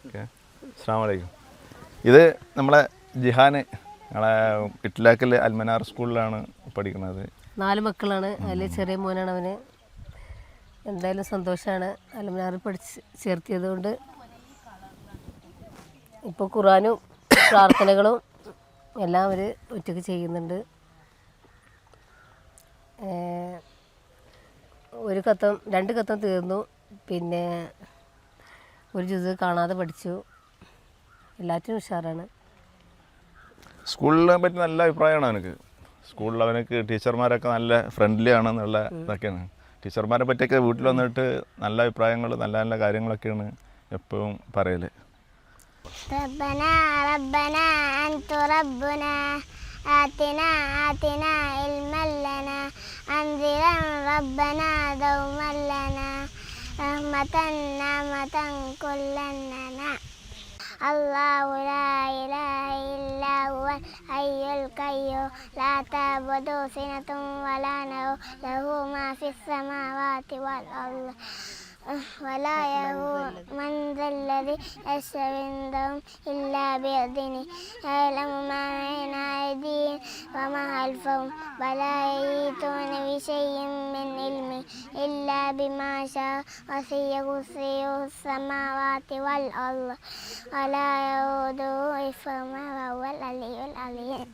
Okay, അസ്സലാമു അലൈക്കും. ഇത് നമ്മളെ ജിഹാന് നമ്മളെ ഇറ്റ്ലാക്കൽ അൽമനാർ സ്കൂളിലാണ് പഠിക്കുന്നത്. 4 മക്കളാണ്. അതിൽ ചെറിയ മോനാണ്. അവന് എന്തായാലും സന്തോഷമാണ് അൽമനാറിൽ ചേർത്തിയത് കൊണ്ട്. ഇപ്പോൾ ഖുർആനും പ്രാർത്ഥനകളും എല്ലാം അവർ ഒറ്റയ്ക്ക് ചെയ്യുന്നുണ്ട്. ഒരു ഖത്തം 2 ഖത്തം തീർന്നു. പിന്നെ ഒരു ജുസ് കാണാതെ പഠിച്ചു. എല്ലാറ്റിനും ഉഷാറാണ്. സ്കൂളിനെ പറ്റി നല്ല അഭിപ്രായമാണ് എനിക്ക്. സ്കൂളിൽ അവനക്ക് ടീച്ചർമാരൊക്കെ നല്ല ഫ്രണ്ട്ലി ആണെന്നുള്ള ഇതൊക്കെയാണ്. ടീച്ചർമാരെ പറ്റിയൊക്കെ വീട്ടിൽ വന്നിട്ട് നല്ല അഭിപ്രായങ്ങൾ, നല്ല നല്ല കാര്യങ്ങളൊക്കെയാണ് എപ്പോഴും പറയൽ. ربنا ربنا أنت ربنا آتنا آتنا علما لنا أنذرا ربنا دوما لنا رحمة نعمة كلا لنا الله لا إله إلا هو الحي القيوم لا تأخذه سنة ولا نوم له ما في السماوات والأرض ولا يهود من ذا الذي يشفع عنده إلا بإذنه يعلم ما بين أيديهم وما خلفهم ولا يحيطون بشيء من علمه إلا بما شاء وسع كرسيه السماوات والأرض ولا يؤوده حفظهما وهو العلي العظيم.